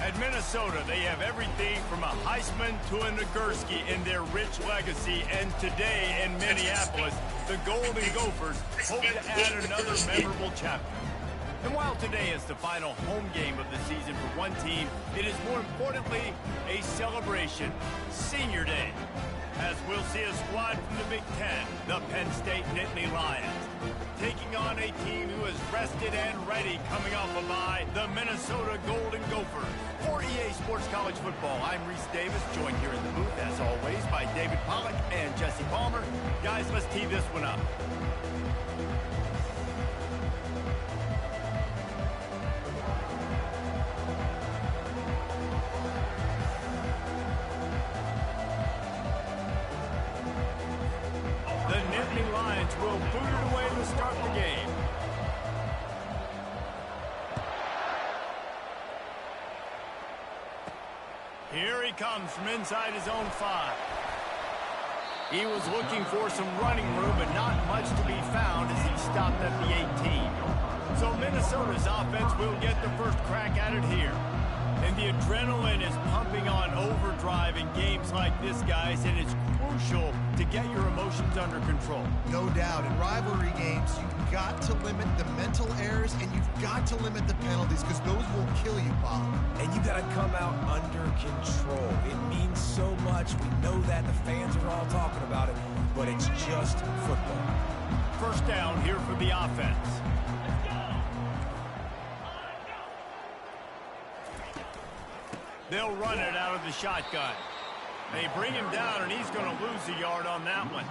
At Minnesota, they have everything from a Heisman to a Nagurski in their rich legacy. And today in Minneapolis, the Golden Gophers hope to add another memorable chapter. And while today is the final home game of the season for one team, it is more importantly a celebration, Senior Day, as we'll see a squad from the Big Ten, the Penn State Nittany Lions, taking on a team who is rested and ready coming off a bye, the Minnesota Golden Gophers. For EA Sports College Football, I'm Reese Davis, joined here in the booth, as always, by David Pollack and Jesse Palmer. Guys, let's tee this one up. The Nittany Lions will boot it away to start the game. Here he comes from inside his own 5. He was looking for some running room, but not much to be found as he stopped at the 18. So Minnesota's offense will get the first crack at it here. And the adrenaline is pumping on overdrive in games like this, guys, and it's crucial to get your emotions under control. No doubt. In rivalry games, you've got to limit the mental errors, and you've got to limit the penalties, because those will kill you, Bob. And you got to come out under control. It means so much. We know that. The fans are all talking about it, but it's just football. First down here for the offense. They'll run it out of the shotgun. They bring him down, and he's going to lose a yard on that one.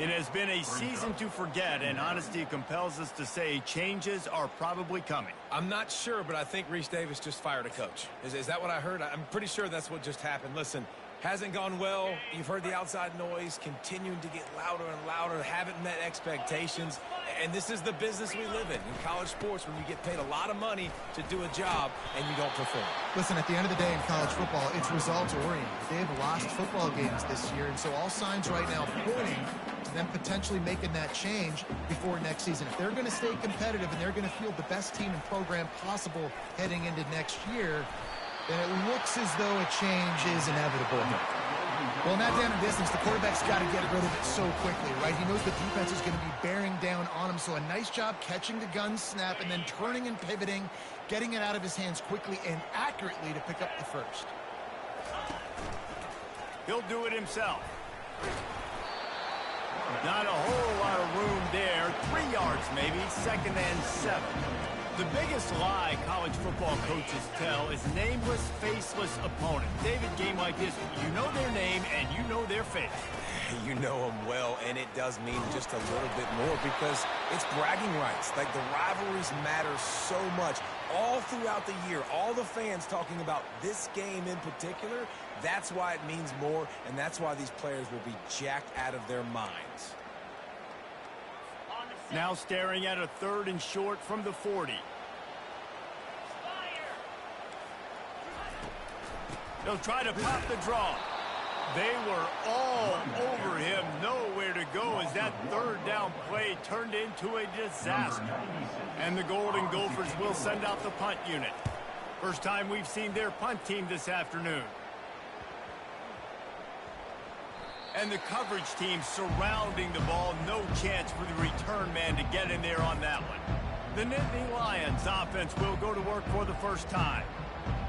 It has been a season to forget, and honesty compels us to say changes are probably coming. I'm not sure, but I think Reese Davis just fired a coach. Is that what I heard? I'm pretty sure that's what just happened. Listen, hasn't gone well. You've heard the outside noise continuing to get louder and louder, haven't met expectations. And this is the business we live in college sports, when you get paid a lot of money to do a job and you don't perform. Listen, at the end of the day in college football, it's results-oriented. They have lost football games this year, and so all signs right now pointing to them potentially making that change before next season. If they're going to stay competitive and they're going to field the best team and program possible heading into next year, then it looks as though a change is inevitable. Well, in that down and distance, the quarterback's got to get rid of it so quickly, right? He knows the defense is going to be bearing down on him, so a nice job catching the gun snap and then turning and pivoting, getting it out of his hands quickly and accurately to pick up the first. He'll do it himself. Not a whole lot of room there. 3 yards maybe, 2nd and 7. The biggest lie college football coaches tell is nameless, faceless opponent. David, game like this, you know their name and you know their face. You know them well, and it does mean just a little bit more because it's bragging rights. Like, the rivalries matter so much. All throughout the year, all the fans talking about this game in particular, that's why it means more, and that's why these players will be jacked out of their minds. Now staring at a 3rd and short from the 40. They'll try to pop the draw. They were all over him, nowhere to go as that 3rd down play turned into a disaster. And the Golden Gophers will send out the punt unit. First time we've seen their punt team this afternoon. And the coverage team surrounding the ball. No chance for the return man to get in there on that one. The Nittany Lions offense will go to work for the first time.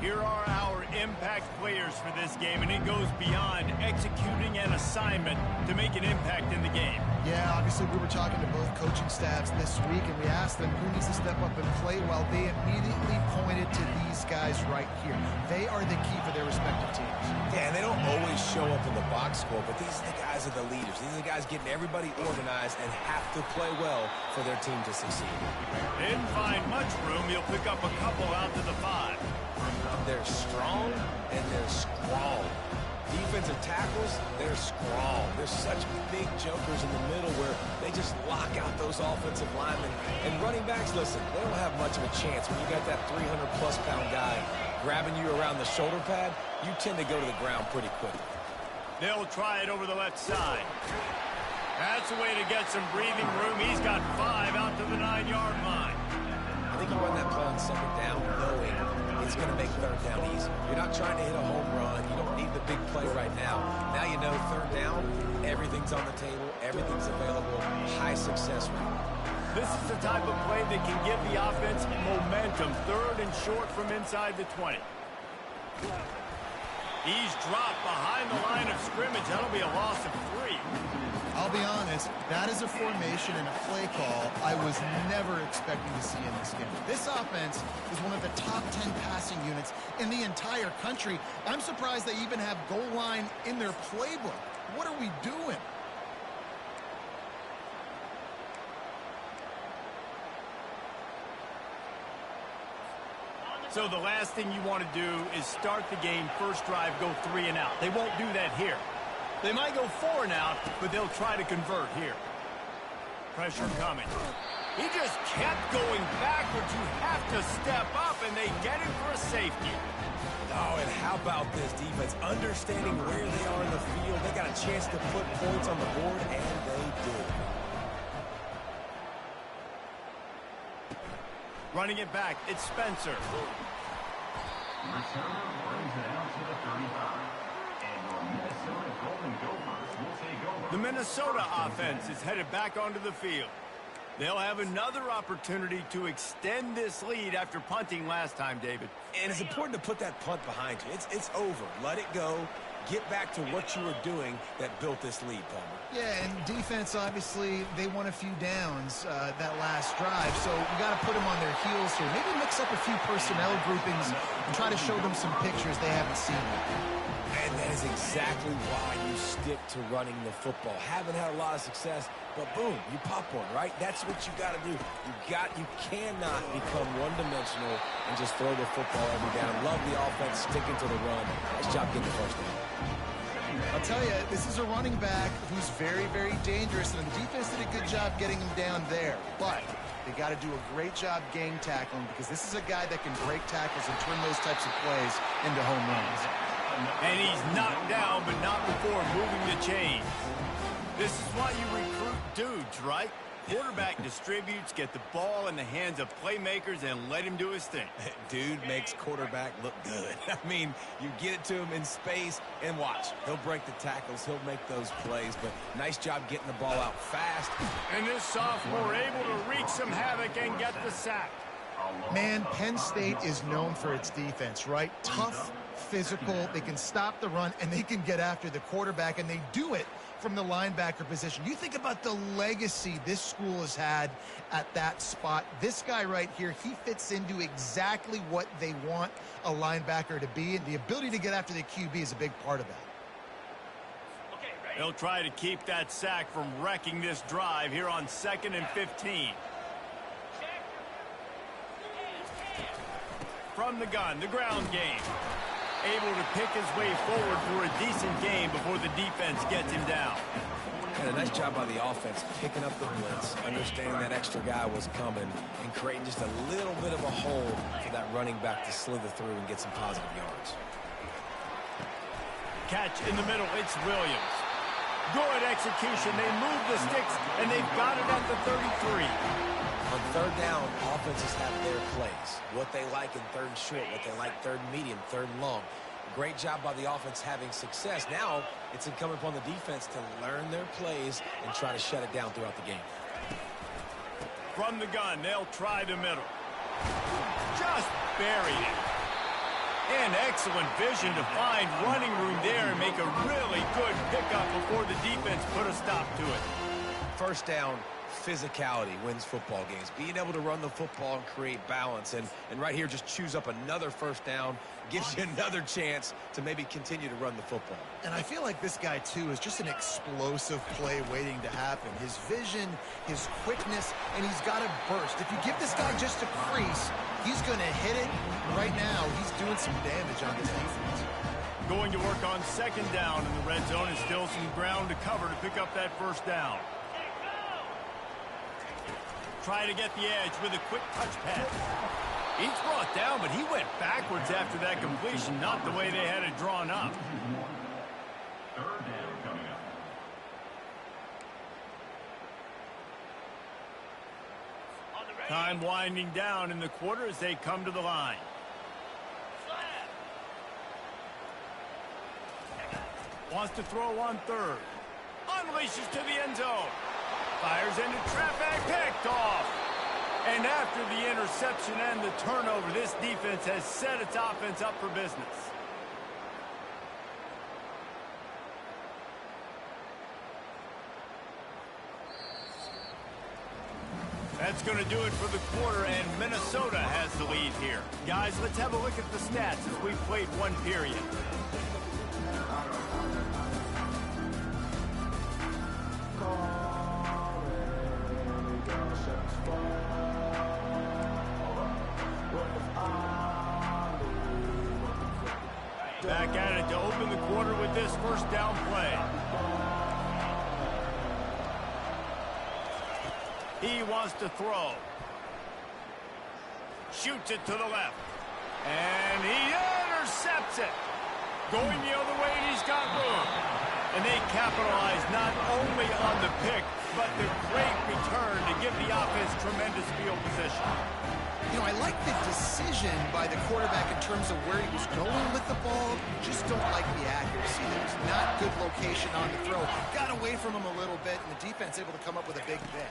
Here are our impact players for this game, and it goes beyond executing an assignment to make an impact in the game. Yeah, obviously we were talking to both coaching staffs this week, and we asked them who needs to step up and play well. They immediately pointed to these guys right here. They are the key for their respective teams. Yeah, and they don't always show up in the box score, but these are the guys are the leaders. These are the guys getting everybody organized and have to play well for their team to succeed. Didn't find much room. He'll pick up a couple out to the 5. They're strong and they're strong. Defensive tackles, they're strong. There's such big jokers in the middle where they just lock out those offensive linemen. And running backs, listen, they don't have much of a chance. When you got that 300-plus pound guy grabbing you around the shoulder pad, you tend to go to the ground pretty quickly. They'll try it over the left side. That's a way to get some breathing room. He's got 5 out to the 9-yard line. I think you run that play on 2nd down knowing it's going to make 3rd down easy. You're not trying to hit a home run. You don't need the big play right now. Now you know third down, everything's on the table, everything's available, high success rate. This is the type of play that can give the offense momentum. Third and short from inside the 20. He's dropped behind the line of scrimmage. That'll be a loss of 3. I'll be honest, that is a formation and a play call I was never expecting to see in this game. This offense is one of the top 10 passing units in the entire country. I'm surprised they even have goal line in their playbook. What are we doing? So the last thing you want to do is start the game, first drive, go 3 and out. They won't do that here. They might go 4 and out, but they'll try to convert here. Pressure coming. He just kept going backwards. You have to step up, and they get it for a safety. Oh, and how about this defense? Understanding where they are in the field. They got a chance to put points on the board, and they did. Running it back, it's Spencer. Returner brings it out to the 35. And your Minnesota Golden Gophers will take over. The Minnesota offense is headed back onto the field. They'll have another opportunity to extend this lead after punting last time, David. And it's important to put that punt behind you. It's over. Let it go. Get back to what you were doing that built this lead, Palmer. Yeah, and defense, obviously, they won a few downs that last drive, so you got to put them on their heels here. Maybe mix up a few personnel groupings and try to show them some pictures they haven't seen yet. And that is exactly why you stick to running the football. Haven't had a lot of success, but boom, you pop one, right? That's what you got to do. You cannot become one-dimensional and just throw the football every down. Love the offense, sticking to the run. Nice job getting the first down. I'll tell you, this is a running back who's very, very dangerous, and the defense did a good job getting him down there. But they got to do a great job game tackling because this is a guy that can break tackles and turn those types of plays into home runs. And he's knocked down, but not before moving the chains. This is why you recruit dudes, right? Quarterback distributes, get the ball in the hands of playmakers, and let him do his thing. Dude makes quarterback look good. I mean, you get it to him in space, and watch. He'll break the tackles. He'll make those plays, but nice job getting the ball out fast. And this sophomore able to wreak some havoc and get the sack. Man, Penn State is known for its defense, right? Tough, physical, they can stop the run, and they can get after the quarterback, and they do it from the linebacker position. You think about the legacy this school has had at that spot. This guy right here, he fits into exactly what they want a linebacker to be, and the ability to get after the QB is a big part of that. They'll try to keep that sack from wrecking this drive here on 2nd and 15. From the gun, the ground game. Able to pick his way forward for a decent game before the defense gets him down. And a nice job by the offense picking up the blitz, understanding that extra guy was coming, and creating just a little bit of a hole for that running back to slither through and get some positive yards. Catch in the middle, it's Williams. Good execution. They move the sticks, and they've got it at the 33. On third down, offenses have their plays. What they like in third and short, what they like third and medium, third and long. Great job by the offense having success. Now, it's incumbent upon the defense to learn their plays and try to shut it down throughout the game. From the gun, they'll try the middle. Just buried it. And excellent vision to find running room there and make a really good pickup before the defense put a stop to it. First down, physicality wins football games. Being able to run the football and create balance. And right here, just choose up another first down. Gives you another chance to maybe continue to run the football. And I feel like this guy, too, is just an explosive play waiting to happen. His vision, his quickness, and he's got to burst. If you give this guy just a crease, he's going to hit it. Right now, he's doing some damage on this defense. Going to work on 2nd down in the red zone, and still some ground to cover to pick up that first down. Try to get the edge with a quick touch pass. He's brought down, but he went backwards after that completion, not the way they had it drawn up. Third down coming up. Time winding down in the quarter as they come to the line. Wants to throw on third. Unleashes to the end zone. Fires into traffic. Picked off. And after the interception and the turnover, this defense has set its offense up for business. That's going to do it for the quarter, and Minnesota has the lead here. Guys, let's have a look at the stats as we've played one period. Back at it to open the quarter with this first down play. He wants to throw. Shoots it to the left. And he intercepts it. Going the other way, and he's got room. And they capitalize not only on the pick, but the great return to give the offense tremendous field position. You know, I like the decision by the quarterback in terms of where he was going with the ball. Just don't like the accuracy. There was not good location on the throw. Got away from him a little bit, and the defense able to come up with a big pick.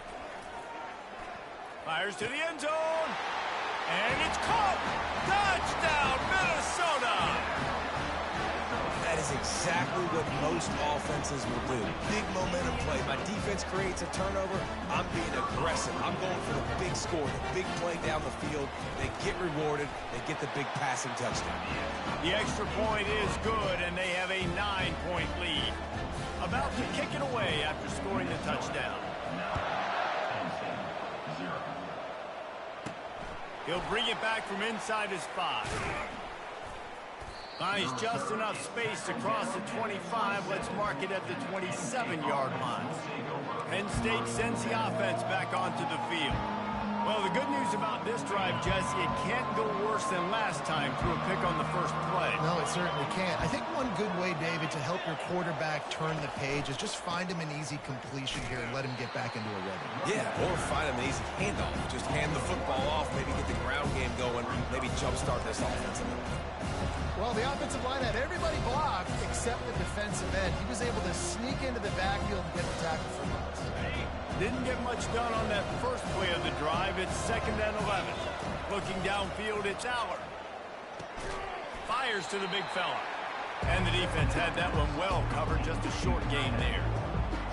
Fires to the end zone. And it's caught. Touchdown, Minnesota. That is exactly what most offenses will do. Big momentum play. My defense creates a turnover. I'm being aggressive. I'm going for the big score, the big play down the field. They get rewarded. They get the big passing touchdown. The extra point is good, and they have a 9-point lead. About to kick it away after scoring the touchdown. He'll bring it back from inside his 5. Finds just enough space to cross the 25. Let's mark it at the 27-yard line. Penn State sends the offense back onto the field. Well, the good news about this drive, Jesse, it can't go worse than last time through a pick on the first play. No, it certainly can't. I think one good way, David, to help your quarterback turn the page is just find him an easy completion here and let him get back into a rhythm. Yeah, or find him an easy handoff. Just hand the football off, maybe get the ground game going, maybe jumpstart this offense a little bit. Well, the offensive line had everybody blocked except the defensive end. He was able to sneak into the backfield and get the tackle for loss. Didn't get much done on that first play of the drive. It's 2nd and 11. Looking downfield, it's Aller. Fires to the big fella. And the defense had that one well covered, just a short gain there.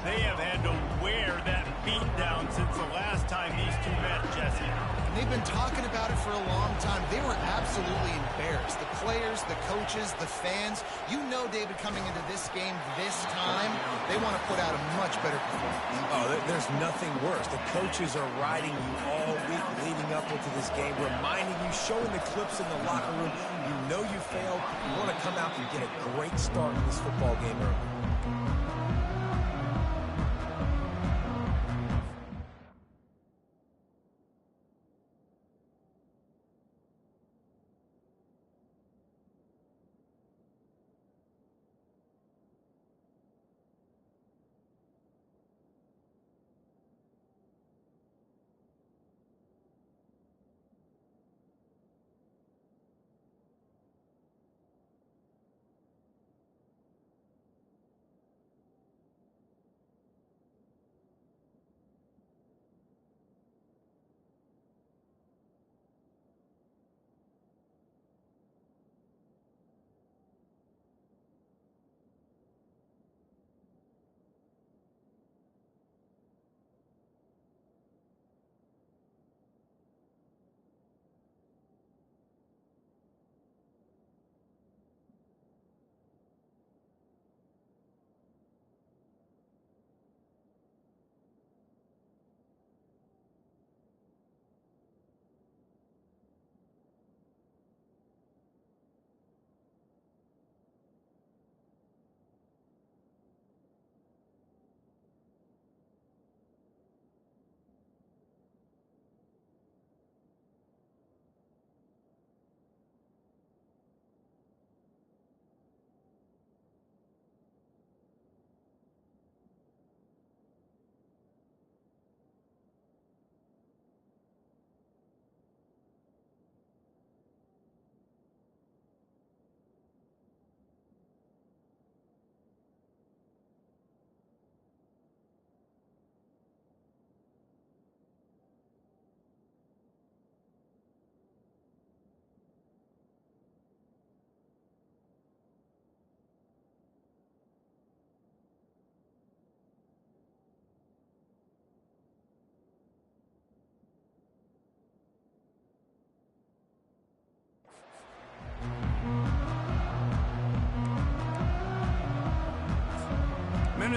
They have had to wear that beat down since the last time these two met, Jesse. And they've been talking about it for a long time. They were absolutely embarrassed. The players, the coaches, the fans. You know, David, coming into this game this time, they want to put out a much better performance. Oh, there's nothing worse. The coaches are riding you all week leading up into this game, reminding you, showing the clips in the locker room. You know you failed. You want to come out and get a great start in this football game early.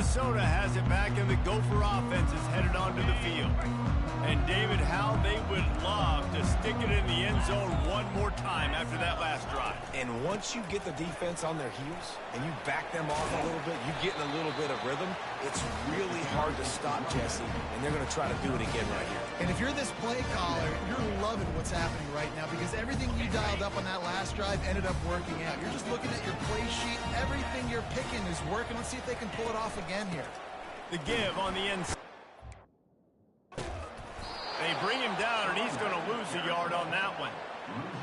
Minnesota has it back, and the Gopher offense is headed onto the field. And, David, how they would love to stick it in the end zone one more time after that last drive. And once you get the defense on their heels and you back them off a little bit, you get in a little bit of rhythm, it's really hard to stop, Jesse, and they're going to try to do it again right here. And if you're this play caller, you're loving what's happening right now because everything you dialed up on that last drive ended up working out. You're just looking at your play sheet. Everything you're picking is working. Let's see if they can pull it off again here. The give on the inside. They bring him down, and he's going to lose a yard on that one.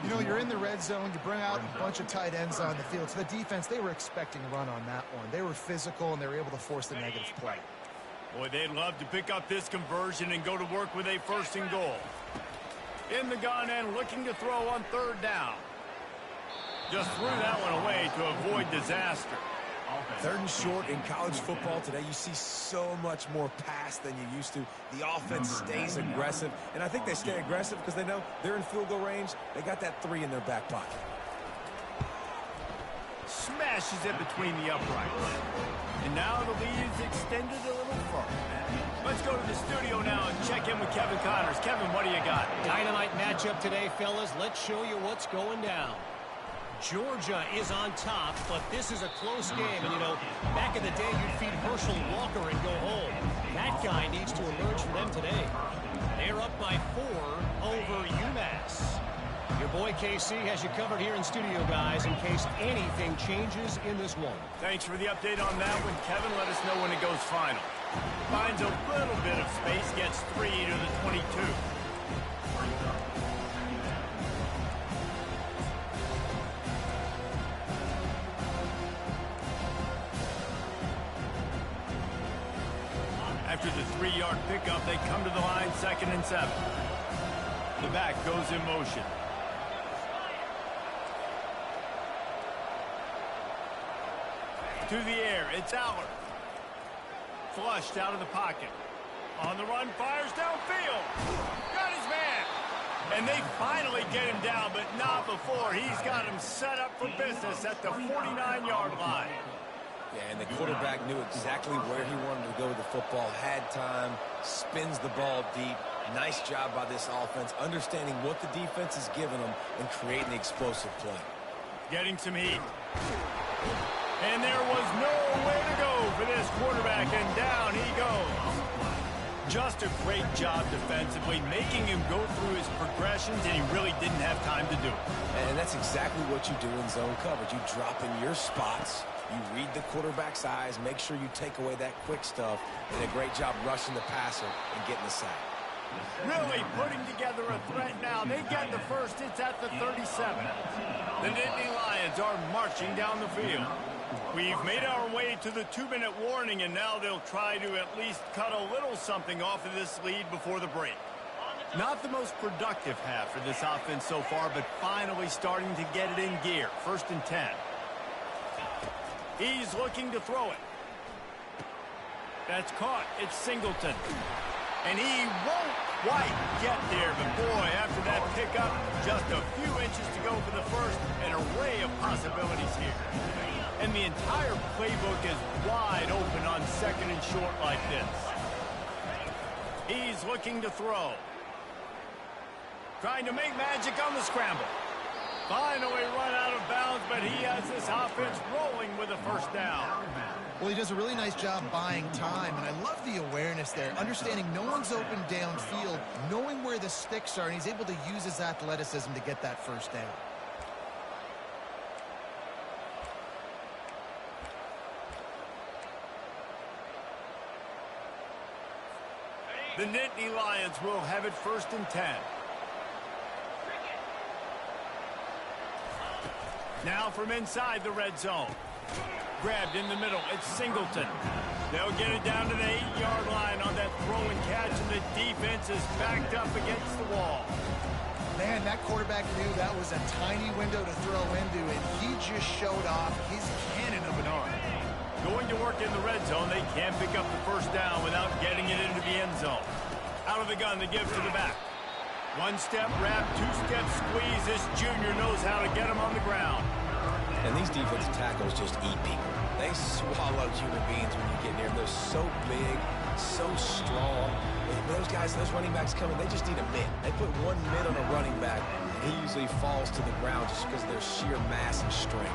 You know, you're in the red zone. You bring out a bunch of tight ends on the field. So the defense, they were expecting a run on that one. They were physical, and they were able to force the negative play. Boy, they'd love to pick up this conversion and go to work with a 1st and goal. In the gun and looking to throw on 3rd down. Just threw that one away to avoid disaster. 3rd and short in college football today, you see so much more pass than you used to. The offense stays aggressive, and I think they stay aggressive because they know they're in field goal range. They got that 3 in their back pocket. Smashes it between the uprights. And now the lead is extended a little further. Let's go to the studio now and check in with Kevin Connors. Kevin, what do you got? Dynamite matchup today, fellas. Let's show you what's going down. Georgia is on top, but this is a close game. And, you know, back in the day, you'd feed Herschel Walker and go home. That guy needs to emerge for them today. They're up by 4 over UMass. Your boy KC has you covered here in studio, guys, in case anything changes in this one. Thanks for the update on that one, Kevin. Let us know when it goes final. Finds a little bit of space, gets 3 to the 22. After the 3-yard pickup, they come to the line, 2nd and 7. The back goes in motion. To the air, it's Aller. Flushed out of the pocket. On the run, fires downfield. Got his man. And they finally get him down, but not before. He's got him set up for business at the 49-yard line. Yeah, and the quarterback knew exactly where he wanted to go with the football, had time, spins the ball deep. Nice job by this offense, understanding what the defense is giving them and creating the explosive play. Getting some heat. And there was nowhere to go for this quarterback, and down he goes. Just a great job defensively, making him go through his progressions, and he really didn't have time to do it. And that's exactly what you do in zone coverage. You drop in your spots, you read the quarterback's eyes, make sure you take away that quick stuff, and a great job rushing the passer and getting the sack. Really putting together a threat now. They get the first. It's at the 37. The Nittany Lions are marching down the field. We've made our way to the 2-minute warning, and now they'll try to at least cut a little something off of this lead before the break. Not the most productive half for this offense so far, but finally starting to get it in gear. 1st and 10. He's looking to throw it. That's caught. It's Singleton. And he won't quite get there, but boy, after that pickup, just a few inches to go for the first, an array of possibilities here. And the entire playbook is wide open on 2nd and short like this. He's looking to throw. Trying to make magic on the scramble. Finally run out of bounds, but he has this offense rolling with a 1st down. Well, he does a really nice job buying time, and I love the awareness there, understanding no one's open downfield, knowing where the sticks are, and he's able to use his athleticism to get that 1st down. The Nittany Lions will have it 1st and 10. Now from inside the red zone. Grabbed in the middle. It's Singleton. They'll get it down to the 8-yard line on that throw and catch, and the defense is backed up against the wall. Man, that quarterback knew that was a tiny window to throw into, and he just showed off his cannon of an arm. Going to work in the red zone. They can't pick up the 1st down without getting it into the end zone. Out of the gun, they give to the back. 1-step wrap, 2-step squeeze. This junior knows how to get him on the ground. And these defensive tackles just eat people. They swallow human beings when you get near them. They're so big, so strong. Those guys, those running backs coming, they just need a mid. They put one mid on a running back, and he usually falls to the ground just because of their sheer mass and strength.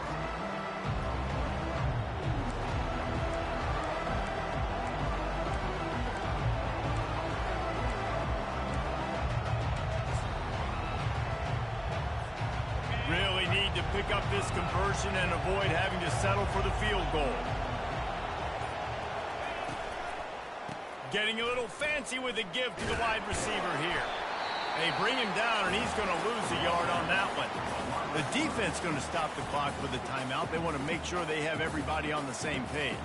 Really need to pick up this conversion and avoid having to settle for the field goal. Getting a little fancy with a give to the wide receiver here. They bring him down, and he's going to lose a yard on that one. The defense going to stop the clock with a timeout. They want to make sure they have everybody on the same page.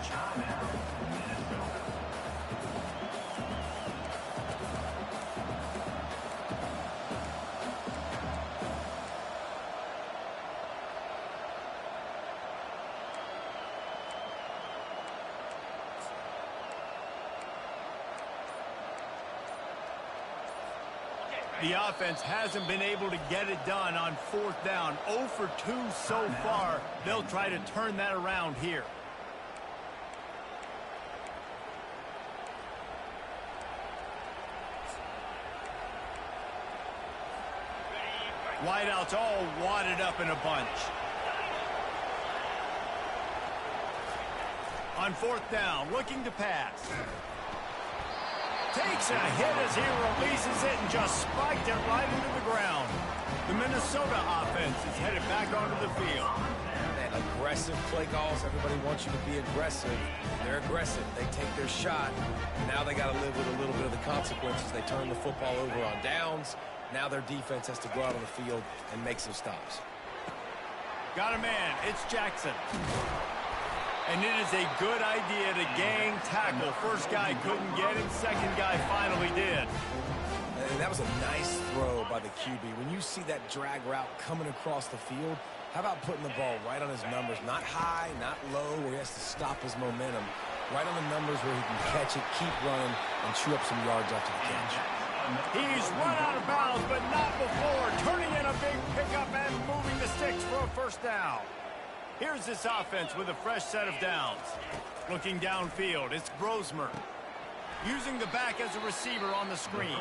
The offense hasn't been able to get it done on 4th down. 0 for 2 so far. They'll try to turn that around here. Wideouts all wadded up in a bunch. On 4th down, looking to pass. Takes a hit as he releases it and just spiked it right into the ground. The Minnesota offense is headed back onto the field. Man, aggressive play calls. Everybody wants you to be aggressive. They're aggressive. They take their shot. Now they got to live with a little bit of the consequences. They turn the football over on downs. Now their defense has to go out on the field and make some stops. Got a man. It's Jackson. And it is a good idea to gang tackle. First guy couldn't get him. Second guy finally did. And that was a nice throw by the QB. When you see that drag route coming across the field, how about putting the ball right on his numbers? Not high, not low, where he has to stop his momentum. Right on the numbers where he can catch it, keep running, and chew up some yards after the catch. He's run out of bounds, but not before. Turning in a big pickup and moving the sticks for a first down. Here's this offense with a fresh set of downs. Looking downfield, it's Brosmer. Using the back as a receiver on the screen.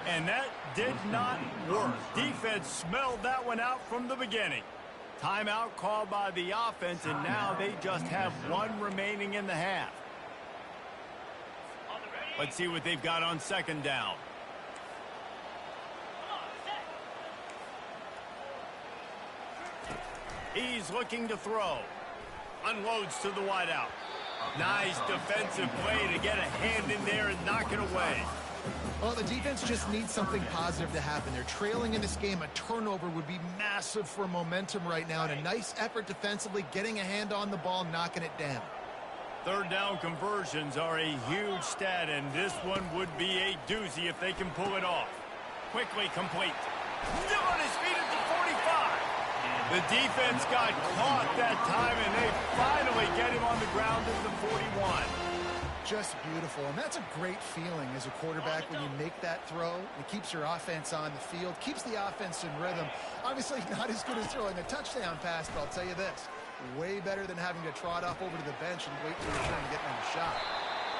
And that did not work. Defense smelled that one out from the beginning. Timeout called by the offense, and now they just have one remaining in the half. Let's see what they've got on 2nd down. He's looking to throw. Unloads to the wideout. Nice defensive play to get a hand in there and knock it away. Well, the defense just needs something positive to happen. They're trailing in this game. A turnover would be massive for momentum right now. And a nice effort defensively, getting a hand on the ball, knocking it down. 3rd down conversions are a huge stat, and this one would be a doozy if they can pull it off. Quickly complete. Still on his feet at the 45. The defense got caught that time, and they finally get him on the ground at the 41. Just beautiful, and that's a great feeling as a quarterback when you make that throw. It keeps your offense on the field, keeps the offense in rhythm. Obviously not as good as throwing a touchdown pass, but I'll tell you this, way better than having to trot off over to the bench and wait for your turn to get another shot.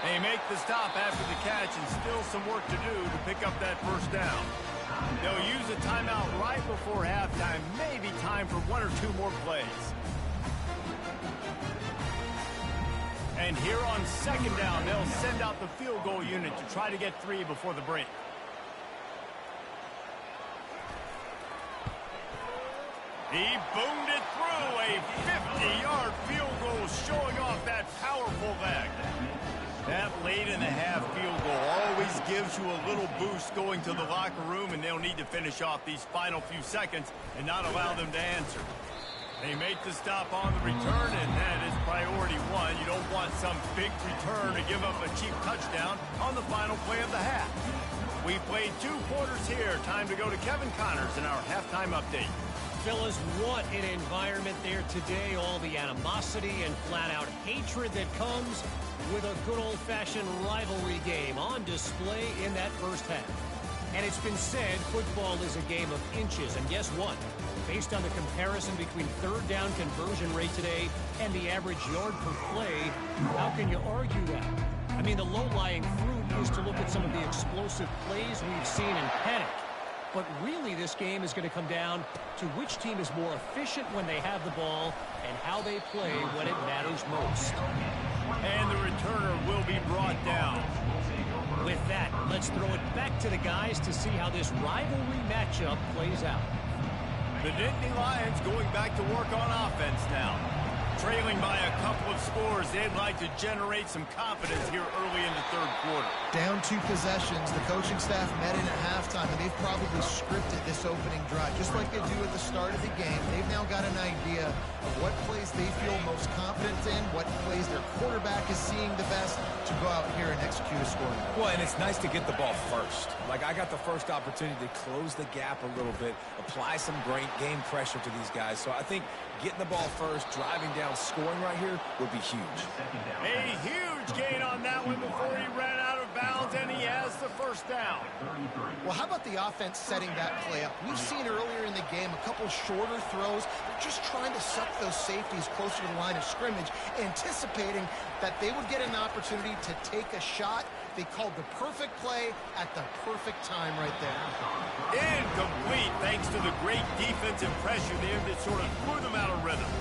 They make the stop after the catch, and still some work to do to pick up that first down. They'll use a timeout right before halftime, maybe time for 1 or 2 more plays. And here on 2nd down, they'll send out the field goal unit to try to get 3 before the break. He boomed it through. A 50-yard field goal showing off that powerful leg. That late in the half field goal always gives you a little boost going to the locker room, and they'll need to finish off these final few seconds and not allow them to answer. They make the stop on the return, and that is priority 1. You don't want some big return to give up a cheap touchdown on the final play of the half. We played 2 quarters here. Time to go to Kevin Connors in our halftime update. Fellas, what an environment there today. All the animosity and flat-out hatred that comes with a good old-fashioned rivalry game on display in that first half. And it's been said football is a game of inches, and guess what? Based on the comparison between third down conversion rate today and the average yard per play, how can you argue that? I mean, the low-lying fruit is to look at some of the explosive plays we've seen in panic. But really, this game is going to come down to which team is more efficient when they have the ball and how they play when it matters most. And the returner will be brought down. With that, let's throw it back to the guys to see how this rivalry matchup plays out. The Nittany Lions going back to work on offense now. Trailing by a couple of scores, they'd like to generate some confidence here early in the third quarter. Down 2 possessions, the coaching staff met in at halftime, and they've probably scripted this opening drive. Just like they do at the start of the game, they've now got an idea of what plays they feel most confident in, what plays their quarterback is seeing the best to go out here and execute a scoring. Well, and it's nice to get the ball first. Like, I got the first opportunity to close the gap a little bit, apply some great game pressure to these guys. So I think getting the ball first, driving down, scoring right here would be huge. A huge gain on that one before he ran out of bounds, and he has the first down. Well, how about the offense setting that play up? We've seen earlier in the game a couple shorter throws. They're just trying to suck those safeties closer to the line of scrimmage, anticipating that they would get an opportunity to take a shot. They called the perfect play at the perfect time right there. Incomplete, thanks to the great defensive pressure there that sort of threw them out of rhythm.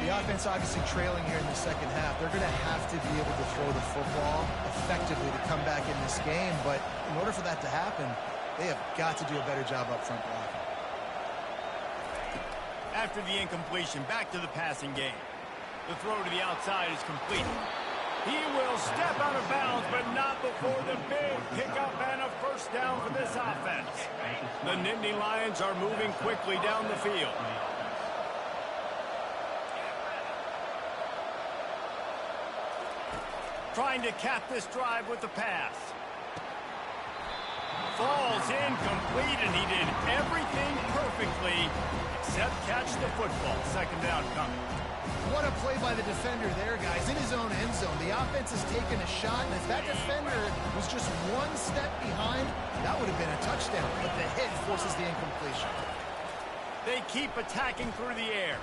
The offense obviously trailing here in the second half. They're going to have to be able to throw the football effectively to come back in this game. But in order for that to happen, they have got to do a better job up front blocking. After the incompletion, back to the passing game. The throw to the outside is complete. He will step out of bounds, but not before the big pickup and a first down for this offense. The Nittany Lions are moving quickly down the field. Trying to cap this drive with the pass. Falls incomplete, and he did everything perfectly except catch the football. Second down coming. What a play by the defender there, guys. In his own end zone, the offense has taken a shot, and if that defender was just one step behind, that would have been a touchdown. But the hit forces the incompletion. They keep attacking through the air.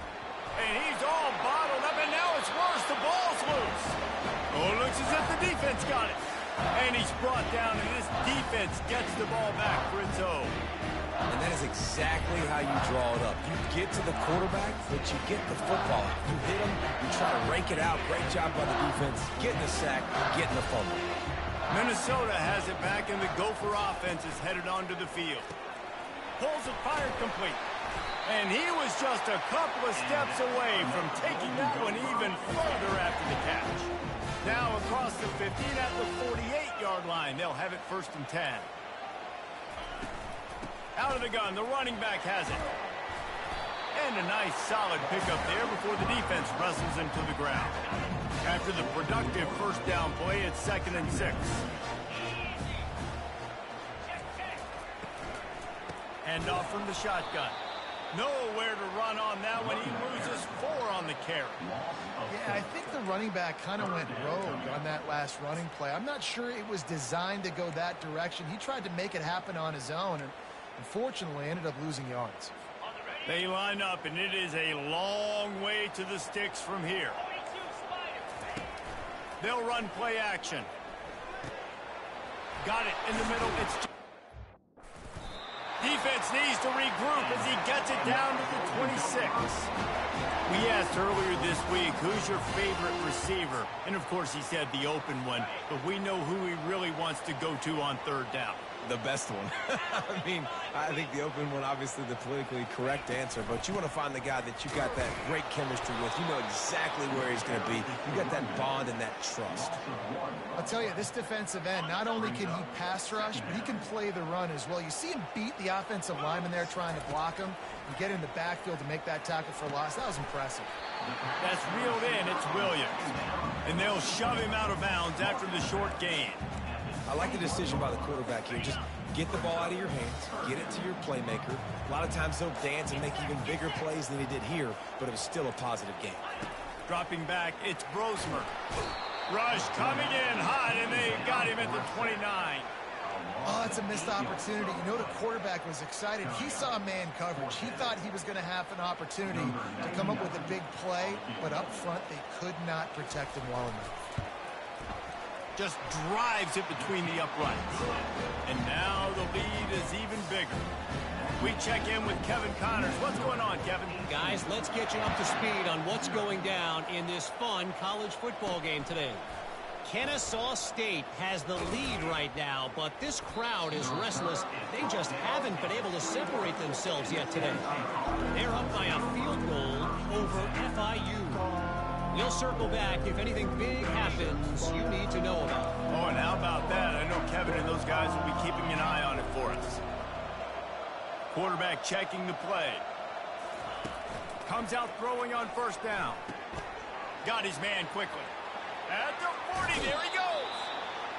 And he's all bottled up, and now it's worse. The ball's loose. Oh, it looks as if the defense got it. And he's brought down, and this defense gets the ball back for its own. And that is exactly how you draw it up. You get to the quarterback, but you get the football. You hit him, you try to rake it out. Great job by the defense, getting the sack, getting the fumble. Minnesota has it back, and the Gopher offense is headed onto the field. Pulls it, fired complete. And he was just a couple of steps away from taking that one even further after the catch. Now across the 15 at the 48-yard line. They'll have it 1st and 10. Out of the gun, the running back has it. And a nice solid pickup there before the defense wrestles him to the ground. After the productive first down play, it's 2nd and 6. Hand off from the shotgun. Nowhere to run on that one. He loses 4 on the carry. Yeah, I think the running back kind of went rogue on that last running play. I'm not sure it was designed to go that direction. He tried to make it happen on his own, and unfortunately ended up losing yards. They line up, and it is a long way to the sticks from here. They'll run play action. Got it in the middle. It's defense needs to regroup as he gets it down to the 26. We asked earlier this week, who's your favorite receiver? And, of course, he said the open one. But we know who he really wants to go to on 3rd down. The best one. I mean, I think the open one, obviously the politically correct answer, but you want to find the guy that you got that great chemistry with. You know exactly where he's going to be. You got that bond and that trust. I'll tell you, this defensive end, not only can he pass rush, but he can play the run as well. You see him beat the offensive lineman there trying to block him and get in the backfield to make that tackle for loss. That was impressive. That's reeled in. It's Williams. And they'll shove him out of bounds after the short gain. I like the decision by the quarterback here. Just get the ball out of your hands, get it to your playmaker. A lot of times they'll dance and make even bigger plays than he did here, but it was still a positive game. Dropping back, it's Brosmer. Rush coming in hot, and they got him at the 29. Oh, it's a missed opportunity. You know, the quarterback was excited. He saw man coverage. He thought he was going to have an opportunity to come up with a big play, but up front they could not protect him well enough. Just drives it between the uprights. And now the lead is even bigger. We check in with Kevin Connors. What's going on, Kevin? Guys, let's get you up to speed on what's going down in this fun college football game today. Kennesaw State has the lead right now, but this crowd is restless. They just haven't been able to separate themselves yet today. They're up by a field goal over FIU. We'll circle back if anything big happens you need to know about. Oh, and how about that? I know Kevin and those guys will be keeping an eye on it for us. Quarterback checking the play. Comes out throwing on first down. Got his man quickly. At the 40, there he goes.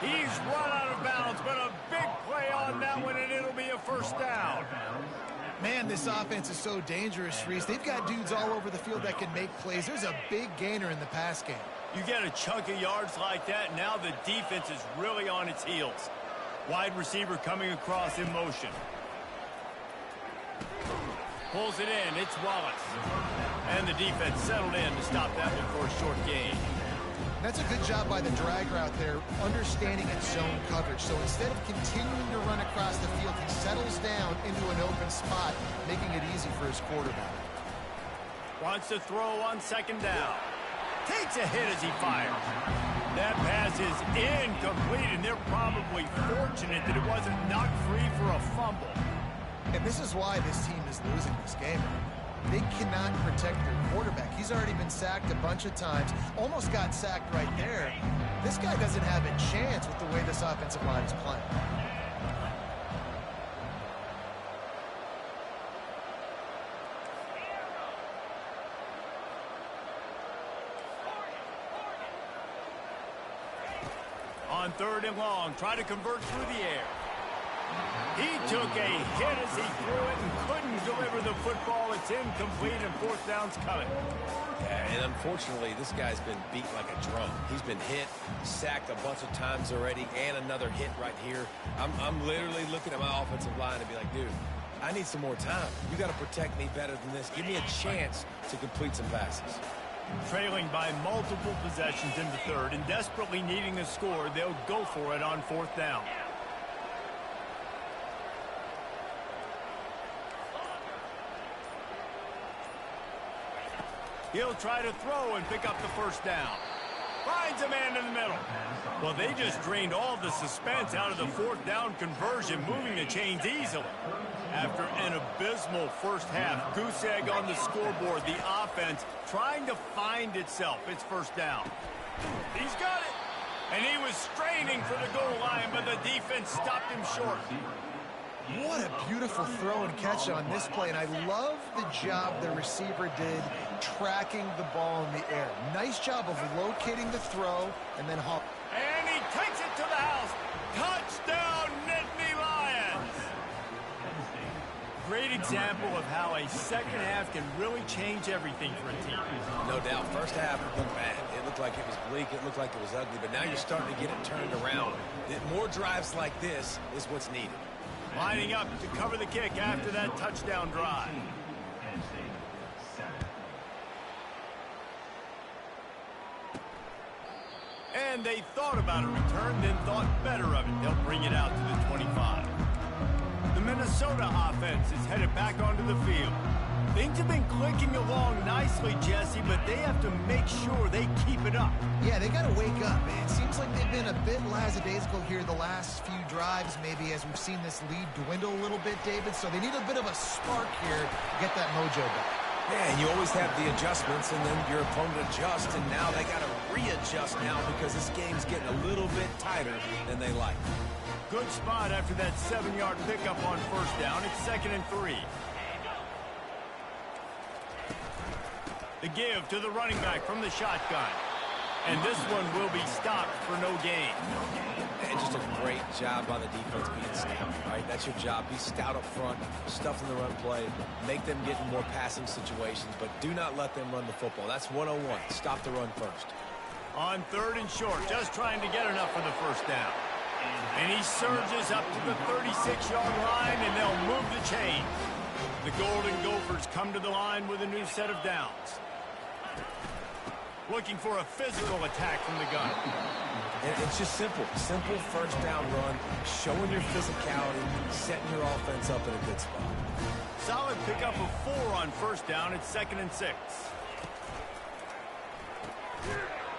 He's run out of bounds, but a big play on that one, and it'll be a first down. Man, this offense is so dangerous, Reese. They've got dudes all over the field that can make plays. There's a big gainer in the pass game. You get a chunk of yards like that, and now the defense is really on its heels. Wide receiver coming across in motion. Pulls it in. It's Wallace. And the defense settled in to stop that one for a short gain. That's a good job by the drag route there, understanding its zone coverage. So instead of continuing to run across the field, he settles down into an open spot, making it easy for his quarterback. Wants to throw on second down. Takes a hit as he fires. That pass is incomplete, and they're probably fortunate that it wasn't knocked free for a fumble. And this is why this team is losing this game. They cannot protect their quarterback. He's already been sacked a bunch of times. Almost got sacked right there. This guy doesn't have a chance with the way this offensive line is playing. On third and long, try to convert through the air. He took a hit as he threw it and couldn't deliver the football. It's incomplete, and fourth down's coming. Yeah, and unfortunately, this guy's been beat like a drum. He's been hit, sacked a bunch of times already, and another hit right here. I'm literally looking at my offensive line and be like, dude, I need some more time. You got to protect me better than this. Give me a chance to complete some passes. Trailing by multiple possessions in the third and desperately needing a score, they'll go for it on fourth down. He'll try to throw and pick up the first down. Finds a man in the middle. Well, they just drained all the suspense out of the fourth down conversion, moving the chains easily. After an abysmal first half, goose egg on the scoreboard, the offense trying to find itself. It's first down. He's got it. And he was straining for the goal line, but the defense stopped him short. What a beautiful throw and catch on this play, and I love the job the receiver did tracking the ball in the air. Nice job of locating the throw and then hop. And he takes it to the house. Touchdown, Nittany Lions! Great example of how a second half can really change everything for a team. No doubt. First half looked bad. It looked like it was bleak. It looked like it was ugly. But now you're starting to get it turned around. More drives like this is what's needed. Lining up to cover the kick after that touchdown drive. And they thought about a return, then thought better of it. They'll bring it out to the 25. The Minnesota offense is headed back onto the field. Things have been clicking along nicely, Jesse, but they have to make sure they keep it up. Yeah, they got to wake up. It seems like they've been a bit lackadaisical here the last few drives, maybe, as we've seen this lead dwindle a little bit, David. So they need a bit of a spark here to get that mojo back. Yeah, and you always have the adjustments, and then your opponent adjusts, and now they got to readjust now because this game's getting a little bit tighter than they like. Good spot after that 7-yard pickup on first down. It's 2nd and 3. The give to the running back from the shotgun. And this one will be stopped for no gain. And just a great job by the defense being stout, right? That's your job. Be stout up front, stuff in the run play, make them get in more passing situations, but do not let them run the football. That's 101. Stop the run first. On 3rd and short, just trying to get enough for the first down. And he surges up to the 36-yard line, and they'll move the chain. The Golden Gophers come to the line with a new set of downs. Looking for a physical attack from the gun. And it's just simple. Simple first down run, showing your physicality, setting your offense up in a good spot. Solid pickup of 4 on first down. It's 2nd and 6.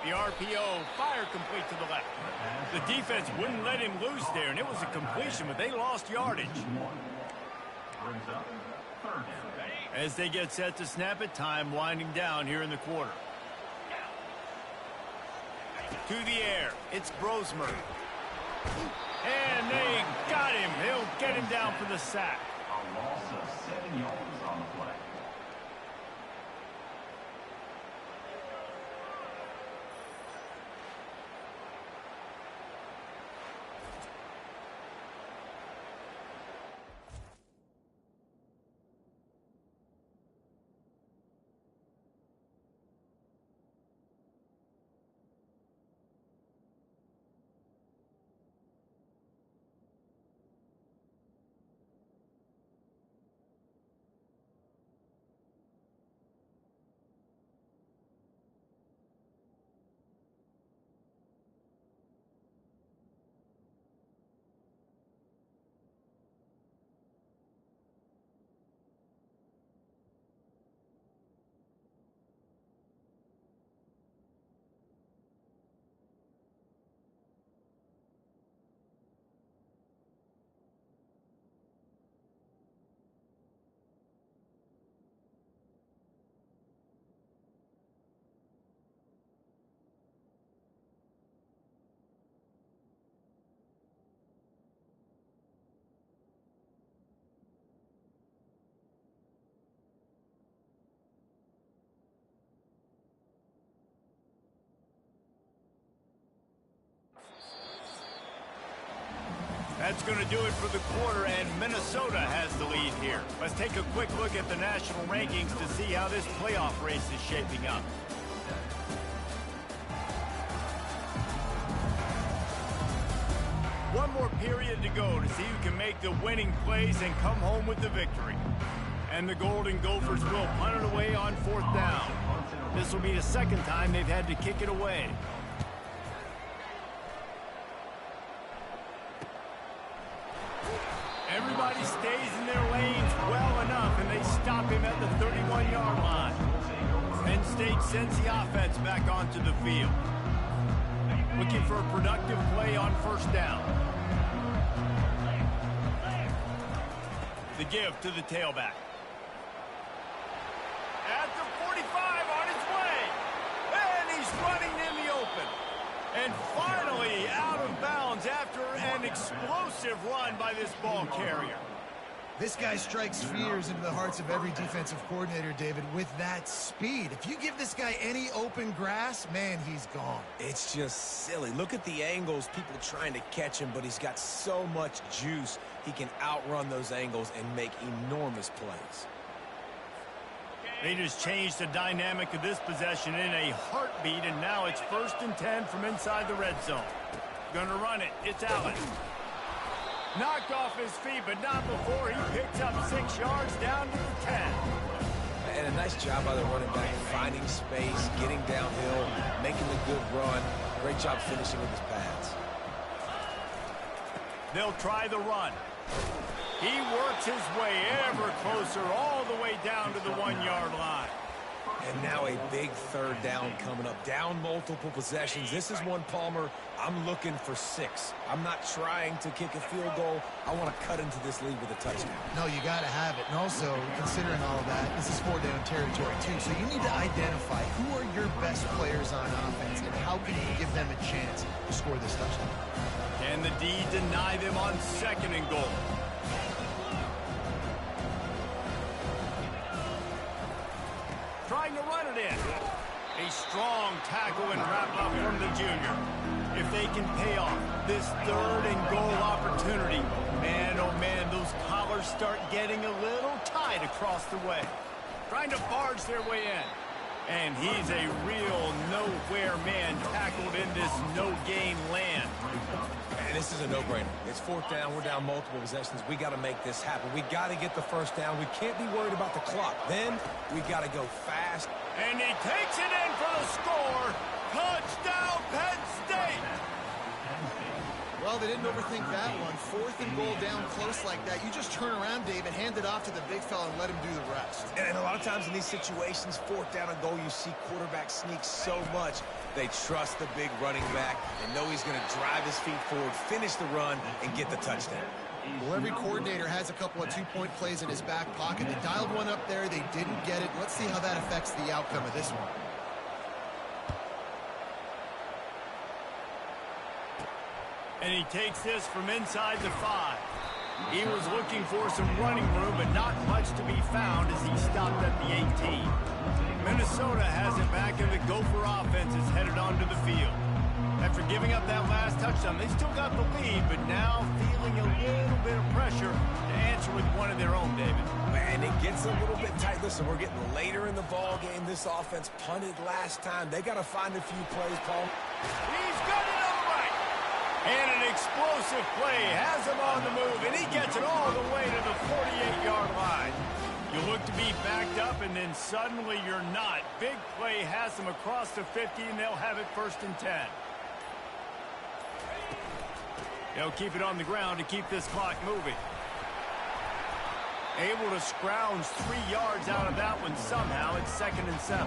The RPO, fire complete to the left. The defense wouldn't let him loose there, and it was a completion, but they lost yardage. As they get set to snap it, time winding down here in the quarter. To the air, it's Brosmer. And they got him. They'll get him down for the sack. A loss of 7 yards on the play. That's going to do it for the quarter, and Minnesota has the lead here. Let's take a quick look at the national rankings to see how this playoff race is shaping up. One more period to go to see who can make the winning plays and come home with the victory. And the Golden Gophers will punt it away on 4th down. This will be the 2nd time they've had to kick it away. Everybody stays in their lanes well enough, and they stop him at the 31-yard line. Penn State sends the offense back onto the field. Looking for a productive play on 1st down. The give to the tailback. At the 45, on his way. And he's running in the open. And finally out of bounds after an explosive run by this ball carrier. This guy strikes fears into the hearts of every defensive coordinator, David, with that speed. If you give this guy any open grass, man, he's gone. It's just silly. Look at the angles, people trying to catch him, but he's got so much juice. He can outrun those angles and make enormous plays. They just changed the dynamic of this possession in a heartbeat, and now it's 1st and 10 from inside the red zone. Gonna run it. It's Allen. Knocked off his feet, but not before he picks up 6 yards down to the 10. And a nice job by the running back, finding space, getting downhill, making the good run. Great job finishing with his pads. They'll try the run. He works his way ever closer all the way down to the 1-yard line. And now a big 3rd down coming up. Down multiple possessions. This is one, Palmer, I'm looking for 6. I'm not trying to kick a field goal. I want to cut into this lead with a touchdown. No, you got to have it. And also, considering all of that, this is 4-down territory, too. So you need to identify who are your best players on offense and how can you give them a chance to score this touchdown. Can the D deny them on 2nd and goal? Trying to run it in. A strong tackle and wrap up from the junior. If they can pay off this 3rd and goal opportunity, man, oh man, those collars start getting a little tight across the way. Trying to barge their way in. And he's a real nowhere man tackled in this no-gain land. And this is a no-brainer. It's fourth down. We're down multiple possessions. We got to make this happen. We got to get the first down. We can't be worried about the clock. Then we got to go fast. And he takes it in for the score. Touchdown, Penn State. Well, they didn't overthink that one. Fourth and goal down close like that. You just turn around, Dave, and hand it off to the big fella and let him do the rest. And a lot of times in these situations, fourth down and goal, you see quarterbacks sneak so much. They trust the big running back. They know he's going to drive his feet forward, finish the run, and get the touchdown. Well, every coordinator has a couple of two-point plays in his back pocket. They dialed one up there. They didn't get it. Let's see how that affects the outcome of this one. And he takes this from inside the 5. He was looking for some running room, but not much to be found as he stopped at the 18. Minnesota has it back, and the Gopher offense is headed onto the field. After giving up that last touchdown, they still got the lead, but now feeling a little bit of pressure to answer with one of their own, David. Man, it gets a little bit tight. Listen, we're getting later in the ball game. This offense punted last time. They got to find a few plays, Paul. He's got it on the right. And an explosive play has him on the move, and he gets it all the way to the 48-yard line. You look to be backed up, and then suddenly you're not. Big play has them across the 50, and they'll have it 1st and 10. They'll keep it on the ground to keep this clock moving. Able to scrounge 3 yards out of that one somehow. It's 2nd and 7.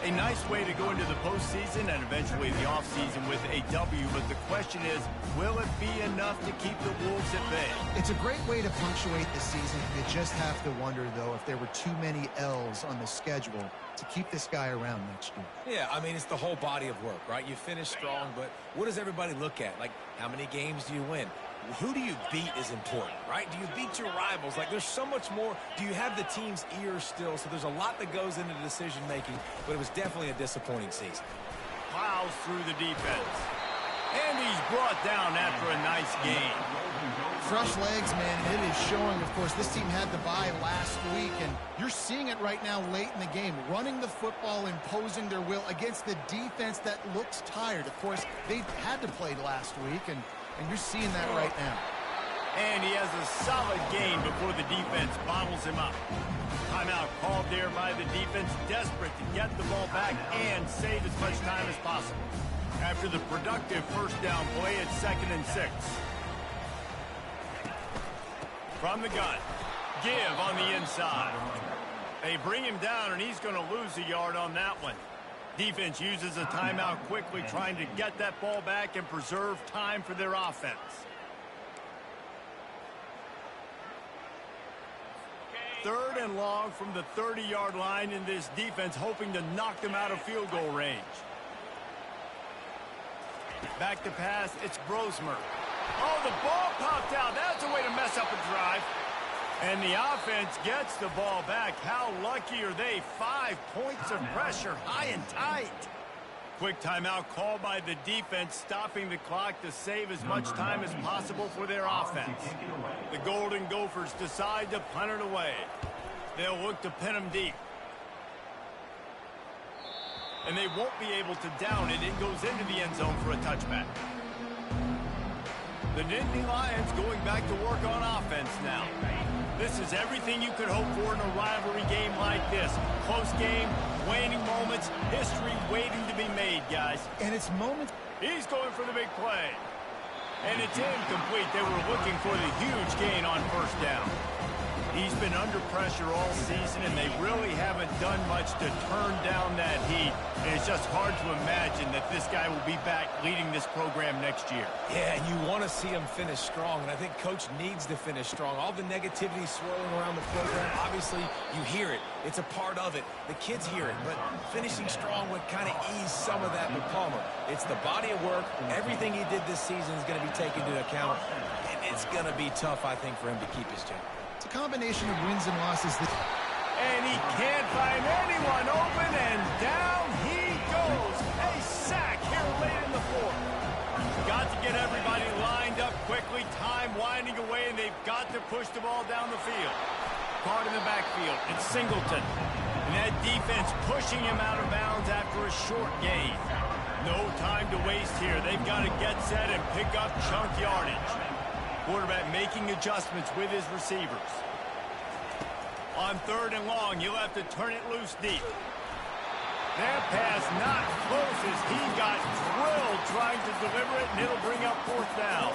A nice way to go into the postseason and eventually the offseason with a W, but the question is, will it be enough to keep the Wolves at bay? It's a great way to punctuate the season. You just have to wonder, though, if there were too many L's on the schedule to keep this guy around next year. Yeah, I mean, it's the whole body of work, right? You finish strong, but what does everybody look at? Like, how many games do you win? Who do you beat is important, right? Do you beat your rivals? Like, there's so much more. Do you have the team's ear still? So there's a lot that goes into decision-making, but it was definitely a disappointing season. Plows through the defense. And he's brought down after a nice game. Fresh legs, man, and it is showing. Of course, this team had the bye last week, and you're seeing it right now late in the game. Running the football, imposing their will against the defense that looks tired. Of course, they had to play last week, and you're seeing that right now. And he has a solid gain before the defense bottles him up. Timeout called there by the defense, desperate to get the ball back and save as much time as possible. After the productive first down play, it's 2nd and 6. From the gun, give on the inside. They bring him down, and he's going to lose a yard on that one. Defense uses a timeout quickly, trying to get that ball back and preserve time for their offense. Third and long from the 30-yard line, in this defense hoping to knock them out of field goal range. Back to pass, it's Brosmer. Oh, the ball popped out. That's a way to mess up a drive. And the offense gets the ball back. How lucky are they? 5 points of pressure, high and tight. Quick timeout called by the defense, stopping the clock to save as much time as possible for their offense. The Golden Gophers decide to punt it away. They'll look to pin them deep. And they won't be able to down it. It goes into the end zone for a touchback. The Nittany Lions going back to work on offense now. This is everything you could hope for in a rivalry game like this. Close game, waning moments, history waiting to be made, guys. And it's moments. He's going for the big play. And it's incomplete. They were looking for the huge gain on first down. He's been under pressure all season, and they really haven't done much to turn down that heat. And it's just hard to imagine that this guy will be back leading this program next year. Yeah, and you want to see him finish strong, and I think Coach needs to finish strong. All the negativity swirling around the program, obviously, you hear it. It's a part of it. The kids hear it, but finishing strong would kind of ease some of that with Palmer. It's the body of work. Everything he did this season is going to be taken into account, and it's going to be tough, I think, for him to keep his job. It's a combination of wins and losses. And he can't find anyone open, and down he goes. A sack here late in the fourth. Got to get everybody lined up quickly. Time winding away, and they've got to push the ball down the field. Caught in the backfield. It's Singleton. And that defense pushing him out of bounds after a short gain. No time to waste here. They've got to get set and pick up chunk yardage. Quarterback making adjustments with his receivers. On 3rd and long, he'll have to turn it loose deep. That pass not close as he got drilled trying to deliver it, and it'll bring up 4th down.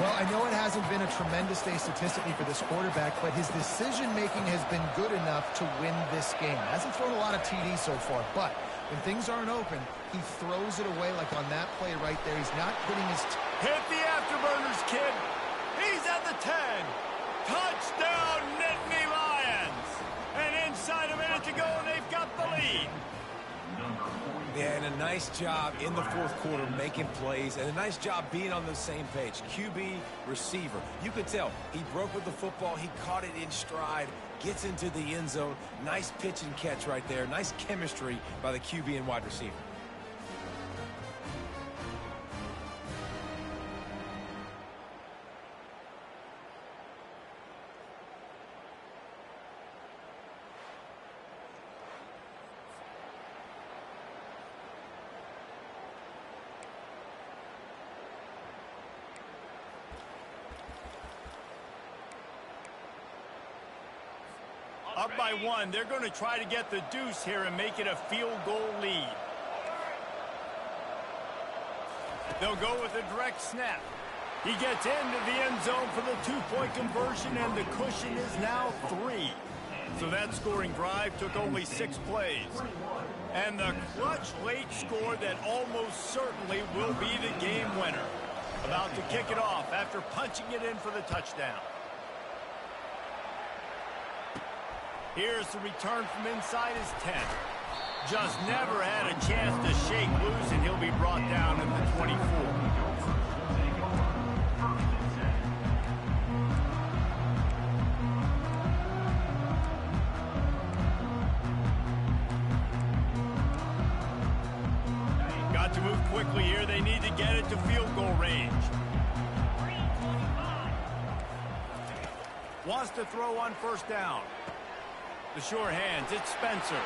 Well, I know it hasn't been a tremendous day statistically for this quarterback, but his decision-making has been good enough to win this game. Hasn't thrown a lot of TDs so far, but when things aren't open, he throws it away like on that play right there. He's not putting his... Hit the afterburners, kid. He's at the 10. Touchdown, Nittany Lions. And inside a minute to go, and they've got the lead. Yeah, and a nice job in the 4th quarter making plays, and a nice job being on the same page. QB, receiver. You could tell he broke with the football. He caught it in stride, gets into the end zone. Nice pitch and catch right there. Nice chemistry by the QB and wide receiver. Up by 1, they're going to try to get the deuce here and make it a field goal lead. They'll go with a direct snap. He gets into the end zone for the 2-point conversion, and the cushion is now 3. So that scoring drive took only 6 plays. And the clutch late score that almost certainly will be the game winner. About to kick it off after punching it in for the touchdown. Here's the return from inside his 10. Just never had a chance to shake loose, and he'll be brought down at the 24. Got to move quickly here. They need to get it to field goal range. Wants to throw on 1st down. The sure hands, it's Spencer.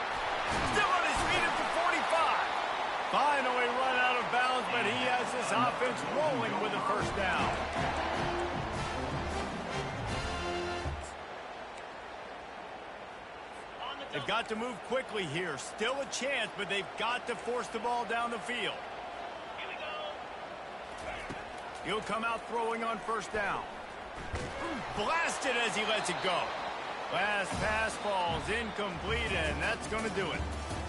Still on his feet at the 45. Finally run out of bounds, but he has his offense rolling with a 1st down. They've got to move quickly here. Still a chance, but they've got to force the ball down the field. He'll come out throwing on 1st down. Blasted as he lets it go. Last pass falls incomplete, and that's going to do it.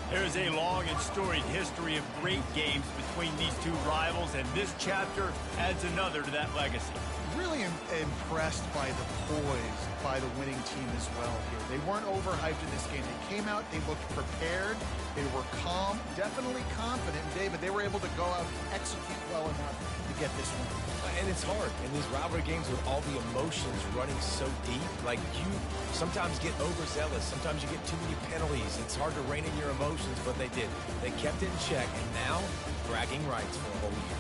There's a long and storied history of great games between these two rivals, and this chapter adds another to that legacy. Really impressed by the poise by the winning team as well here. They weren't overhyped in this game. They came out, they looked prepared, they were calm, definitely confident. David, they were able to go out and execute well enough to get this win. And it's hard in these rivalry games with all the emotions running so deep. Like, you sometimes get overzealous. Sometimes you get too many penalties. It's hard to rein in your emotions, but they did. They kept it in check, and now bragging rights for a whole year.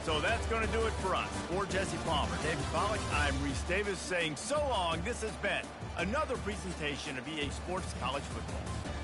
So that's going to do it for us. For Jesse Palmer, David Pollack, I'm Reese Davis saying so long. This has been another presentation of EA Sports College Football.